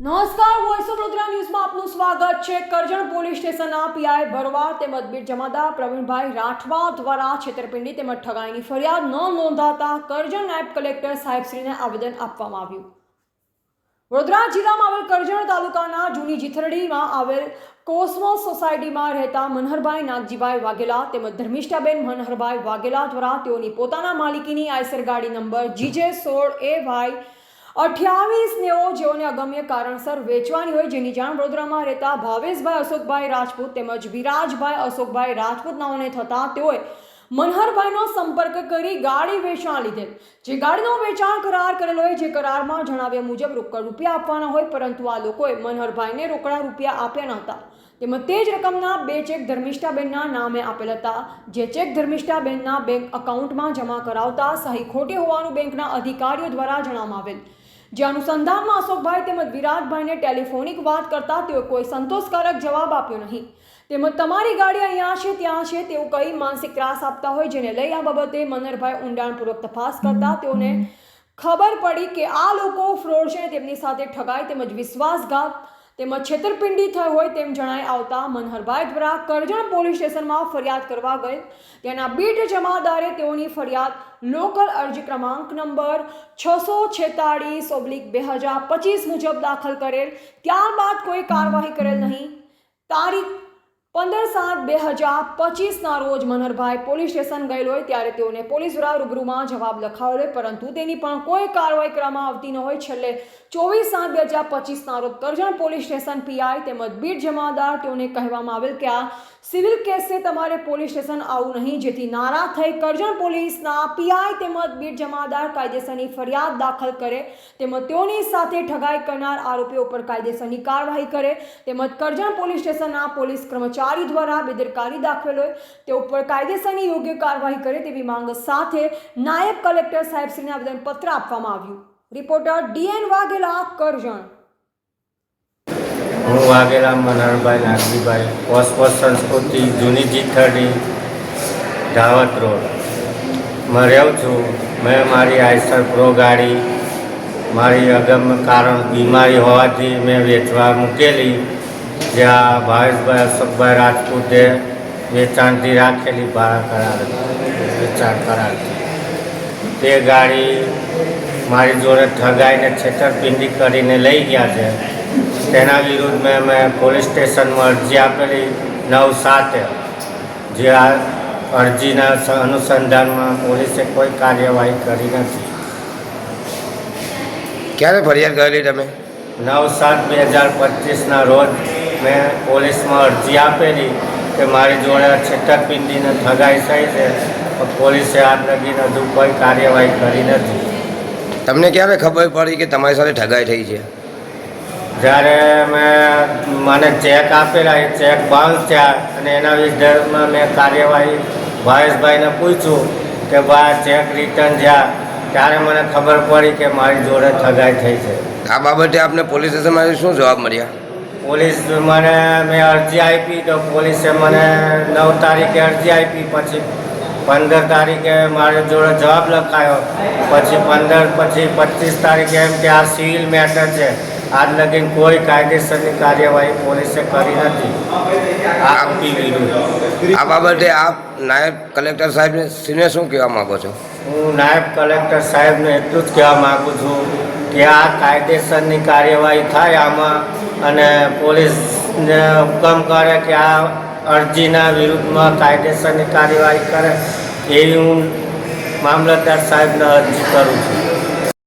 નમસ્કાર, voice of Vadodara ન્યૂઝમાં આપનું સ્વાગત છે। કરજણ પોલીસ સ્ટેશનના પીઆઈ ભરવાડ તેમજ બીટ જમાદાર પ્રવીણભાઈ રાઠવા દ્વારા છેતરપિંડી તેમજ ઠગાઈની ફરિયાદ ન નોંધાતા કરજણ નાયબ કલેક્ટર સાહેબશ્રીને આવેદન આપવામાં આવ્યું। વડોદરા જિલ્લામાં આવેલ કરજણ તાલુકાના જૂની જીથરડીમાં આવેલ કોસ્મોસ સોસાયટીમાં રહેતા મનહરભાઈ નાગજીભાઈ વાઘેલા તેમજ ધર્મિષ્ઠાબેન મનહરભાઈ વાઘેલા દ્વારા તેઓની પોતાના માલિકીની આઈસર ગાડી નંબર GJ16AY 2890 જેઓને અગમ્ય કારણસર વેચવાની હોય, જેની જાણ વડોદરામાં રહેતા ભાવેશભાઈ અશોકભાઈ રાજપૂત તેમજ વિરાજભાઈ અશોકભાઈ રાજપૂત નાઓને થતા તેઓએ મનહરભાઈનો સંપર્ક કરી ગાડી વેચાણ લીધેલ। જે ગાડીનો વેચાણ કરાર કરેલો હોય, જે કરારમાં જણાવ્યા મુજબ રોકડ રૂપિયા આપવાના હોય, પરંતુ આ લોકોએ મનહરભાઈને રોકડા રૂપિયા આપ્યા ન હતા તેમજ તે જ રકમના 2 ચેક ધર્મિષ્ઠાબેનના નામે આપેલ હતા। જે ચેક ધર્મિષ્ઠાબેનના બેંક એકાઉન્ટમાં જમા કરાવતા સહી ખોટી હોવાનું બેંકના અધિકારીઓ દ્વારા જણાવવામાં આવેલ। જે અનુસંધાનમાં અશોકભાઈ તેમજ વિરાટભાઈને ટેલિફોનિક વાત કરતા તેઓ કોઈ સંતોષકારક જવાબ આપ્યો નહીં તેમજ તમારી ગાડી અહીંયા છે ત્યાં છે તેવું કહી માનસિક ત્રાસ આપતા હોય, જેને લઈ આ બાબતે મનહરભાઈ ઊંડાણપૂર્વક તપાસ કરતા તેઓને ખબર પડી કે આ લોકો ફ્રોડ છે, તેમની સાથે ઠગાઈ તેમજ વિશ્વાસઘાત તેમજ છેતરપિંડી થઈ હોય તેમ જણાઈ આવતા મનહરભાઈ દ્વારા કરજણ પોલીસ સ્ટેશનમાં ફરિયાદ કરવા ગયેલ। તેના બીટ જમાદારે તેઓની ફરિયાદ લોકલ અરજી ક્રમાંક નંબર 646/2025 મુજબ દાખલ કરેલ। ત્યારબાદ કોઈ કાર્યવાહી કરેલ નહીં। તારીખ 15/7/2025ના રોજ મનહરભાઈ પોલીસ સ્ટેશન ગયેલ હોય ત્યારે તેઓને પોલીસ દ્વારા રૂબરૂમાં જવાબ લખાવેલ હોય, પરંતુ તેની પણ કોઈ કાર્યવાહી કરવામાં આવતી ન હોય। છેલ્લે 24/7/2025ના રોજ કરજણ પોલીસ સ્ટેશન પીઆઈ તેમજ બીટ જમાદાર તેઓને કહેવામાં આવેલ કે આ સિવિલ કેસ છે, તમારે પોલીસ સ્ટેશન આવું નહીં। જેથી નારાજ થઈ કરજણ પોલીસના પીઆઈ તેમજ બીટ જમાદાર કાયદેસરની ફરિયાદ દાખલ કરે તેમજ તેઓની સાથે ઠગાઈ કરનાર આરોપીઓ પર કાયદેસરની કાર્યવાહી કરે તેમજ કરજણ પોલીસ સ્ટેશનના પોલીસ કર્મચારી દ્વારા બેદરકારી દાખવેલ હોય તે ઉપર કાયદેસરની યોગ્ય કાર્યવાહી કરે તેવી માંગ સાથે નાયબ કલેક્ટર સાહેબશ્રીને આવેદનપત્ર આપવામાં આવ્યું। Reporter DN Vaghela, Karjan. હું વાઘેલા મનહરભાઈ નાગજીભાઈ, કોસ્મોસ સંસ્કૃતિ જૂની જીથરડી દાવત રોડ માં રહું છું। મેં મારી આઈસર પ્રો ગાડી મારી અગમ્ય કારણ બીમારી હોવાથી મેં વેચવા મૂકેલી, જ્યાં ભાવેશભાઈ અશોકભાઈ રાજપૂતે વેચાણથી રાખેલી ભાડા કરાર વેચાણ કરારથી તે ગાડી મારી જોડે ઠગાઈને છેતરપિંડી કરીને લઈ ગયા છે। તેના વિરુદ્ધ મેં પોલીસ સ્ટેશનમાં અરજી આપેલી 9/7, જે આ અરજીના અનુસંધાનમાં પોલીસે કોઈ કાર્યવાહી કરી નથી। ક્યારે ફરિયાદ કરેલી તમે? 9/7/2025ના રોજ મેં પોલીસમાં અરજી આપેલી કે મારી જોડે છેતરપિંડીને ઠગાઈ થઈ છે, તો પોલીસે આજ લગીને હજુ કોઈ કાર્યવાહી કરી નથી। તમને ક્યારે ખબર પડી કે તમારી સાથે ઠગાઈ થઈ છે? જ્યારે મને ચેક આપેલા, એ ચેક બાઉન્સ થયા અને એના વિરુદ્ધમાં મેં કાર્યવાહી ભાવેશભાઈને પૂછ્યું કે ભાઈ ચેક રિટર્ન થયા, ત્યારે મને ખબર પડી કે મારી જોડે ઠગાઈ થઈ છે। આ બાબતે આપને પોલીસ સ્ટેશનમાંથી શું જવાબ મળ્યા? પોલીસ મેં અરજી આપી તો પોલીસે મને 9 તારીખે અરજી આપી, પછી 15 તારીખે મારી જોડે જવાબ લખાયો, પછી 25 તારીખે એમ કે આ સિવિલ મેટર છે, આજ લગીને કોઈ કાયદેસરની કાર્યવાહી પોલીસે કરી નથી આરોપી વિરુદ્ધ। આ બાબતે આપ નાયબ કલેક્ટર સાહેબને શું કહેવા માગો છો? હું નાયબ કલેક્ટર સાહેબને એટલું જ કહેવા માગું છું કે આ કાયદેસરની કાર્યવાહી થાય આમાં, અને પોલીસને હુકમ કરે કે આ અરજીના વિરુદ્ધમાં કાયદેસરની કાર્યવાહી કરે, એવી હું મામલતદાર સાહેબને અરજી કરું છું।